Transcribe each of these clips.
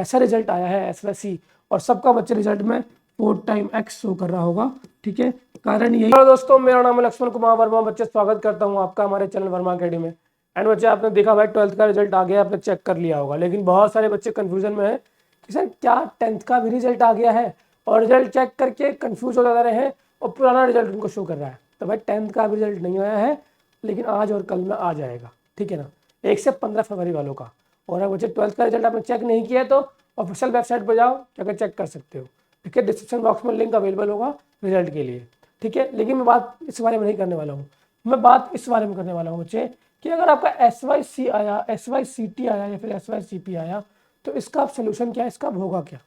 ऐसा रिजल्ट आया है SYC और सबका बच्चे रिजल्ट में 4 टाइम x शो कर रहा होगा। ठीक है, कारण यही। हेलो दोस्तों, मेरा नाम है लक्ष्मण कुमार वर्मा। बच्चे स्वागत करता हूं आपका हमारे चैनल वर्मा अकेडमी में। एंड बच्चे आपने देखा भाई 12th का रिजल्ट आ गया, आपने चेक कर लिया होगा, लेकिन बहुत सारे बच्चे कंफ्यूजन में है कि सर क्या 10th का भी रिजल्ट आ गया है, और रिजल्ट चेक करके कंफ्यूज हो जा रहे हैं और पुराना रिजल्ट उनको शो कर रहा है। तो भाई 10th का भी रिजल्ट नहीं आया है, लेकिन आज और कल में आ जाएगा। ठीक है ना, 1 से 15 फरवरी वालों का। और अगर बच्चे 12th का रिजल्ट आपने चेक नहीं किया तो ऑफिशियल वेबसाइट पर जाओ, जाकर चेक कर सकते हो। ठीक है, डिस्क्रिप्शन बॉक्स में लिंक अवेलेबल होगा रिजल्ट के लिए। ठीक है, लेकिन मैं बात इस बारे में नहीं करने वाला हूँ। मैं बात इस बारे में करने वाला हूँ बच्चे कि अगर आपका SYC आया, SYCT आया या फिर SYCP आया, तो इसका सोल्यूशन क्या है, इसका होगा क्या।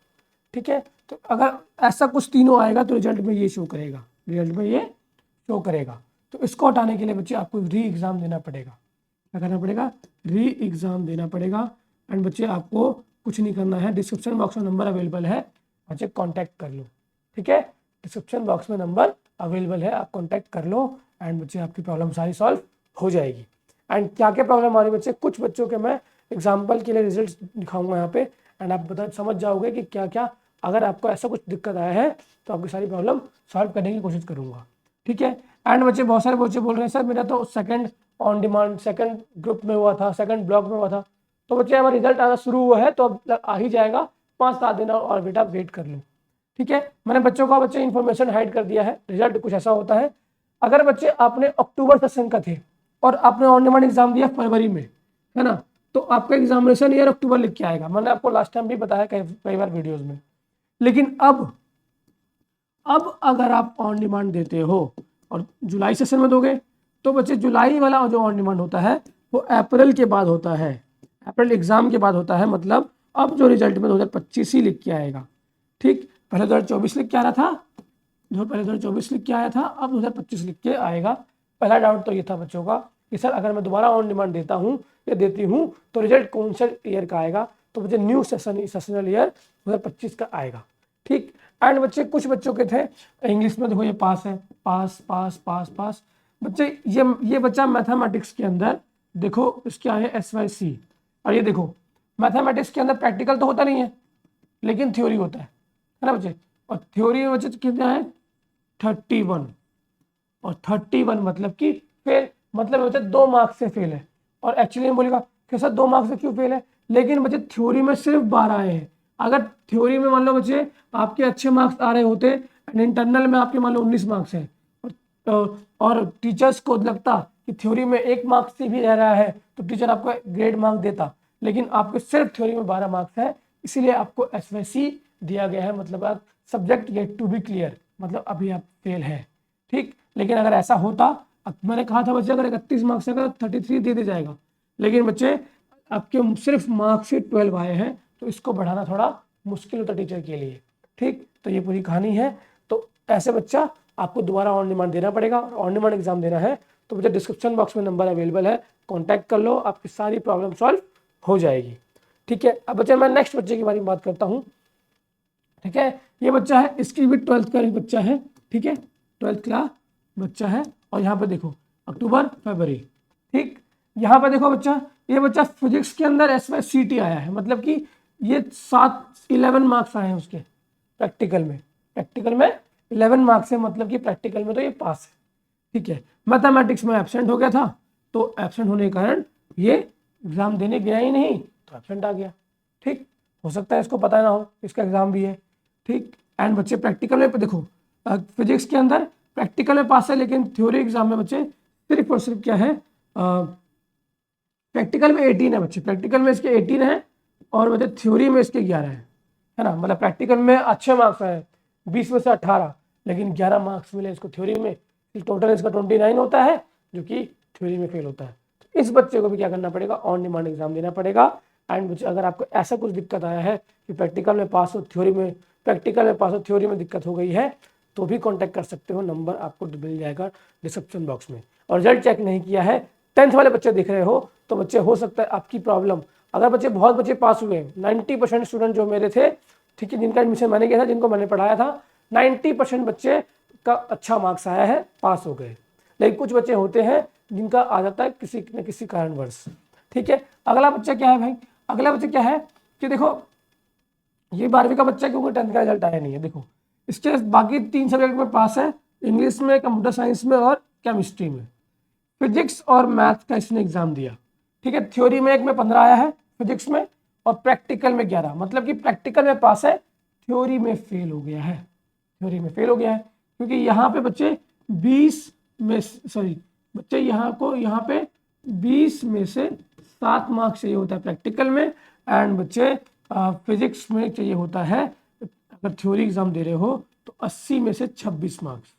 ठीक है, तो अगर ऐसा कुछ तीनों आएगा तो रिजल्ट में ये शो करेगा, रिजल्ट में ये शो करेगा। तो इसको हटाने के लिए बच्चे आपको री एग्ज़ाम देना पड़ेगा। क्या करना पड़ेगा, री एग्ज़ाम देना पड़ेगा। एंड बच्चे आपको कुछ नहीं करना है, डिस्क्रिप्शन बॉक्स में नंबर अवेलेबल है, बच्चे कांटेक्ट कर लो। ठीक है, डिस्क्रिप्शन बॉक्स में नंबर अवेलेबल है, आप कांटेक्ट कर लो। एंड बच्चे आपकी प्रॉब्लम सारी सॉल्व हो जाएगी। एंड क्या क्या प्रॉब्लम आ रही है बच्चे, कुछ बच्चों के मैं एग्जाम्पल के लिए रिजल्ट दिखाऊंगा यहाँ पे, एंड आप बता समझ जाओगे कि क्या क्या, अगर आपको ऐसा कुछ दिक्कत आया है तो आपकी सारी प्रॉब्लम सॉल्व करने की कोशिश करूँगा। ठीक है, एंड बच्चे बहुत सारे बच्चे बोल रहे हैं सर मेरा तो second on demand second group में हुआ था, सेकंड ब्लॉक में हुआ था। तो बच्चे हमारा रिजल्ट आना शुरू हुआ है, तो अब आ ही जाएगा, 5-7 दिन और बेटा वेट कर लो। ठीक है, मैंने बच्चों का बच्चे इन्फॉर्मेशन हाइड कर दिया है। रिजल्ट कुछ ऐसा होता है, अगर बच्चे आपने अक्टूबर सेशन का थे और आपने ऑन डिमांड एग्जाम दिया फरवरी में, है ना, तो आपका एग्जामिनेशन ईयर अक्टूबर लिख के आएगा। मैंने आपको लास्ट टाइम भी बताया कई बार वीडियोज में। लेकिन अब अगर आप ऑन डिमांड देते हो और जुलाई सेशन में दोगे, तो बच्चे जुलाई वाला जो ऑन डिमांड होता है वो अप्रैल के बाद होता है, अप्रैल एग्जाम के बाद होता है। मतलब अब जो रिजल्ट में 2025 ही लिख के आएगा। ठीक, पहले 2024 लिख के आ रहा था, पहले 2024 लिख के आया था, अब 2025 लिख के आएगा। पहला डाउट तो ये था बच्चों का कि सर अगर मैं दोबारा ऑन डिमांड देता हूँ या देती हूँ तो रिजल्ट कौन से ईयर का आएगा। तो बच्चे न्यू सेशनल ईयर 2025 का आएगा। ठीक, एंड बच्चे कुछ बच्चों के थे इंग्लिश में, देखो ये पास है, पास पास पास पास। बच्चे ये बच्चा मैथमेटिक्स के अंदर देखो इसके आए SYC, और ये देखो मैथमेटिक्स के अंदर प्रैक्टिकल तो होता नहीं है, लेकिन थ्योरी होता है ना बच्चे। और थ्योरी में बच्चे कितना है 31, और 31 मतलब कि फेल, मतलब बच्चे 2 मार्क्स से फेल है। और एक्चुअली में बोलेगा कि सर 2 मार्क्स से क्यों फेल है, लेकिन बच्चे थ्योरी में सिर्फ 12 आए हैं। अगर थ्योरी में मान लो बच्चे आपके अच्छे मार्क्स आ रहे होते एंड इंटरनल में आपके मान लो 19 मार्क्स हैं, और टीचर्स को लगता कि थ्योरी में 1 मार्क्स से भी रह रहा है तो टीचर आपको ग्रेड मार्क देता, लेकिन आपके सिर्फ थ्योरी में 12 मार्क्स है, इसलिए आपको SYC दिया गया है। मतलब आप subject yet to be clear, मतलब अभी आप फेल है। ठीक, लेकिन अगर ऐसा होता, मैंने कहा था बच्चे अगर 31 मार्क्स है तो 33 दे दिया जाएगा, लेकिन बच्चे आपके सिर्फ मार्कशीट 12 आए हैं, तो इसको बढ़ाना थोड़ा मुश्किल होता टीचर के लिए। ठीक, तो ये पूरी कहानी है। तो ऐसे बच्चा आपको दोबारा ऑन डिमांड देना पड़ेगा, और ऑन डिमांड एग्जाम देना है तो बच्चा डिस्क्रिप्शन बॉक्स में नंबर अवेलेबल है, कॉन्टैक्ट कर लो, आपकी सारी प्रॉब्लम सॉल्व हो जाएगी। ठीक है, अब बच्चा मैं नेक्स्ट बच्चे के बारे में बात करता हूँ। ठीक है, ये बच्चा है, इसकी भी 12th का एक बच्चा है। ठीक है, 12th का बच्चा है, और यहाँ पे देखो अक्टूबर फरवरी। ठीक, यहाँ पे देखो बच्चा, ये बच्चा फिजिक्स के अंदर SYCT आया है, मतलब कि ये 11 मार्क्स आए हैं उसके प्रैक्टिकल में 11 मार्क्स है, मतलब कि प्रैक्टिकल में तो ये पास है। ठीक है, मैथमेटिक्स में एब्सेंट हो गया था, तो एब्सेंट होने के कारण ये एग्जाम देने गया ही नहीं, तो एब्सेंट आ गया। ठीक, हो सकता है इसको पता ना हो इसका एग्जाम भी है। ठीक, एंड बच्चे प्रैक्टिकल में देखो फिजिक्स के अंदर प्रैक्टिकल में पास है, लेकिन थ्योरी एग्जाम में बच्चे सिर्फ और सिर्फ क्या है, प्रैक्टिकल में 18 है बच्चे, प्रैक्टिकल में इसके 18 है, और बच्चे थ्योरी में इसके 11 है ना। मतलब प्रैक्टिकल में अच्छे मार्क्स आए 20 में से 18, लेकिन 11 मार्क्स मिले इसको थ्योरी में, टोटल इसका 29 होता है, जो कि थ्योरी में फेल होता है। तो इस बच्चे को भी क्या करना पड़ेगा, ऑन डिमांड एग्जाम देना पड़ेगा। एंड बच्चे अगर आपको ऐसा कुछ दिक्कत आया है कि प्रैक्टिकल में पास हो, थ्योरी में प्रैक्टिकल में पास हो, थ्योरी में दिक्कत हो गई है, तो भी कॉन्टैक्ट कर सकते हो, नंबर आपको मिल जाएगा डिस्क्रिप्शन बॉक्स में। और रिजल्ट चेक नहीं किया है, 10th वाले बच्चे देख रहे हो, तो बच्चे हो सकता है आपकी प्रॉब्लम, अगर बच्चे बहुत बच्चे पास हुए 90% स्टूडेंट जो मेरे थे, ठीक है, जिनका एडमिशन मैंने किया था, जिनको मैंने पढ़ाया था, 90% बच्चे का अच्छा मार्क्स आया है, पास हो गए। लेकिन कुछ बच्चे होते हैं जिनका आ जाता है किसी न किसी कारणवश। ठीक है, अगला बच्चा क्या है भाई, अगला बच्चा क्या है कि देखो ये 12वीं का बच्चा क्योंकि 10th का रिजल्ट आया नहीं है। देखो इसके बाकी 3 सब्जेक्ट में पास है, इंग्लिश में, कंप्यूटर साइंस में और केमिस्ट्री में। फिजिक्स और मैथ का इसने एग्जाम दिया, ठीक है। थ्योरी में 1 में 15 आया है फिजिक्स में, और प्रैक्टिकल में 11, मतलब कि प्रैक्टिकल में पास है, थ्योरी में फेल हो गया है। थ्योरी में फेल हो गया है क्योंकि यहाँ पे बच्चे 20 में, सॉरी बच्चे यहाँ पे 20 में से 7 मार्क्स चाहिए होता है प्रैक्टिकल में, एंड बच्चे फिजिक्स में चाहिए होता है, अगर थ्योरी एग्जाम दे रहे हो तो 80 में से 26 मार्क्स।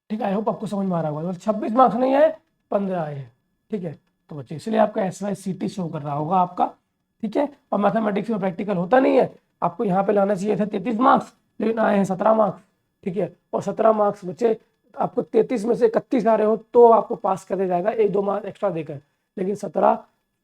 ठीक है, आई होप आपको समझ में आ रहा होगा। मतलब 26 मार्क्स नहीं है, 15 आए हैं, ठीक है। तो बच्चे इसलिए आपका SYCT शो कर रहा होगा आपका, ठीक है। और मैथमेटिक्स में प्रैक्टिकल होता नहीं है, आपको यहाँ पे लाना चाहिए था 33 मार्क्स, लेकिन आए हैं 17 मार्क्स, ठीक है। और 17 मार्क्स बच्चे, आपको 33 में से 31 आ रहे हो तो आपको पास कर दिया जाएगा 1-2 मार्क्स एक्स्ट्रा देकर, लेकिन 17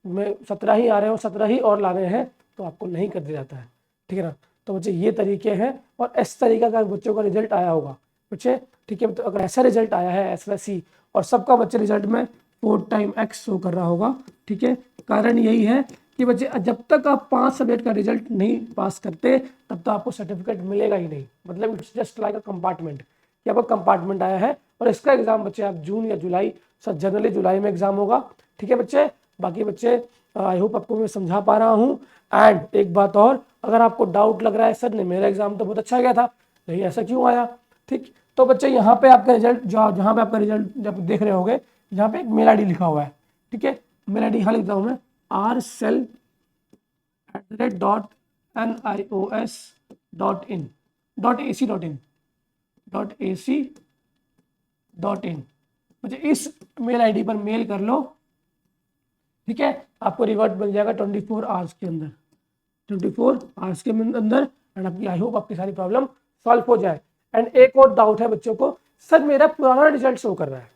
में 17 ही आ रहे हो, 17 ही और लाने हैं तो आपको नहीं कर दिया जाता है, ठीक है ना। तो बच्चे ये तरीके हैं, और इस तरीका का बच्चों का रिजल्ट आया होगा बच्चे, ठीक है। तो अगर ऐसा रिजल्ट आया है SYC और सबका बच्चे रिजल्ट में 4 टाइम X शो कर रहा होगा, ठीक है। कारण यही है कि बच्चे जब तक आप 5 सब्जेक्ट का रिजल्ट नहीं पास करते तब तक आपको सर्टिफिकेट मिलेगा ही नहीं। मतलब it's just like a compartment, कि आपका कंपार्टमेंट आया है, और इसका एग्जाम बच्चे आप जून या जुलाई, जनरली जुलाई में एग्जाम होगा, ठीक है बच्चे। बाकी बच्चे आई होप आपको मैं समझा पा रहा हूँ। एंड एक बात और, अगर आपको डाउट लग रहा है सर नहीं मेरा एग्जाम तो बहुत अच्छा गया था, नहीं ऐसा क्यों आया, ठीक, तो बच्चे यहाँ पे आपका रिजल्ट, जहाँ पे आपका रिजल्ट जब देख रहे होगे, यहाँ पे एक मेल ID लिखा हुआ है, ठीक है। मेल ID यहाँ लिखता हूँ मैं, rcell@nios.ac.in मुझे इस मेल ID पर मेल कर लो, ठीक है। आपको रिवर्ट मिल जाएगा 24 आवर्स के अंदर, 24 आवर्स के अंदर, एंड आपकी आई होप आपकी सारी प्रॉब्लम सॉल्व हो जाए। एंड एक और डाउट है बच्चों को, सर मेरा पुराना रिजल्ट शो कर रहा है,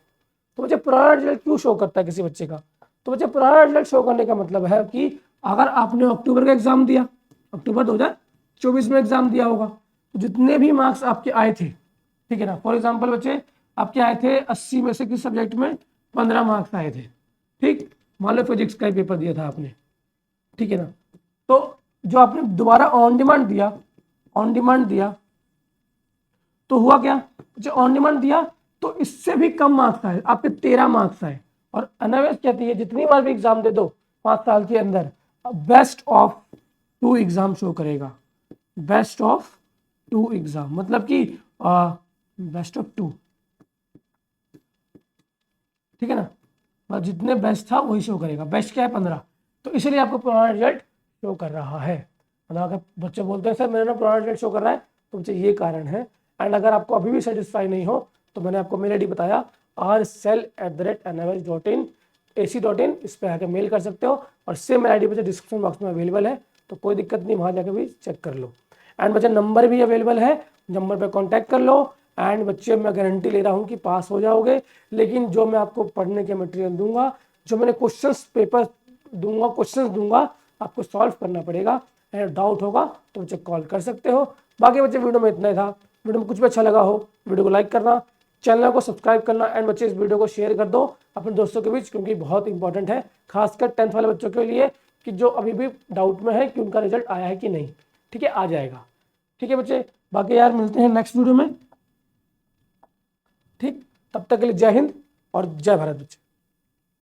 तो बच्चे पुराना रिजल्ट क्यों शो करता है किसी बच्चे का, तो बच्चे पुराना रिजल्ट शो करने का मतलब है कि अगर आपने अक्टूबर का एग्जाम दिया, अक्टूबर 2024 में एग्जाम दिया होगा, तो जितने भी मार्क्स आपके आए थे, ठीक है ना, फॉर एग्जाम्पल बच्चे आपके आए थे 80 में से किस सब्जेक्ट में 15 मार्क्स आए थे, ठीक, मान लो फिजिक्स का ही पेपर दिया था आपने, ठीक है ना। तो जो आपने दोबारा ऑन डिमांड दिया तो हुआ क्या, जो ऑन डिमांड दिया तो इससे भी कम मार्क्स आए, आपके 13 मार्क्स आए। और एनआईओएस कहती है जितनी बार भी एग्जाम दे दो 5 साल के अंदर, बेस्ट ऑफ 2 एग्जाम शो करेगा, बेस्ट ऑफ 2 एग्जाम, मतलब कि बेस्ट ऑफ 2, ठीक है ना, मतलब जितने बेस्ट था वही शो करेगा, बेस्ट क्या है 15, तो इसलिए आपको पुराना रिजल्ट शो कर रहा है। मतलब अगर बच्चे बोलते हैं सर मेरा ना पुराना रिजल्ट शो कर रहा है, तो बच्चे ये कारण है। एंड अगर आपको अभी भी सेटिस्फाई नहीं हो तो मैंने आपको मेल ID बताया rcell@nios.ac.in, इस पर आकर मेल कर सकते हो, और सेम मेल ID बच्चे डिस्क्रिप्शन बॉक्स में अवेलेबल है, तो कोई दिक्कत नहीं, वहाँ जाकर भी चेक कर लो। एंड बच्चे नंबर भी अवेलेबल है, नंबर पर कॉन्टैक्ट कर लो। एंड बच्चे मैं गारंटी ले रहा हूँ कि पास हो जाओगे, लेकिन जो मैं आपको पढ़ने के मटेरियल दूंगा, जो मैंने क्वेश्चंस पेपर दूंगा, क्वेश्चंस दूंगा, आपको सॉल्व करना पड़ेगा। एंड डाउट होगा तो बच्चे कॉल कर सकते हो। बाकी बच्चे वीडियो में इतना ही था, वीडियो में कुछ भी अच्छा लगा हो वीडियो को लाइक करना, चैनल को सब्सक्राइब करना, एंड बच्चे इस वीडियो को शेयर कर दो अपने दोस्तों के बीच, क्योंकि बहुत इंपॉर्टेंट है खासकर 10th वाले बच्चों के लिए, कि जो अभी भी डाउट में है कि उनका रिजल्ट आया है कि नहीं, ठीक है, आ जाएगा, ठीक है बच्चे। बाकी यार मिलते हैं नेक्स्ट वीडियो में, ठीक, तब तक के लिए जय हिंद और जय भारत बच्चे।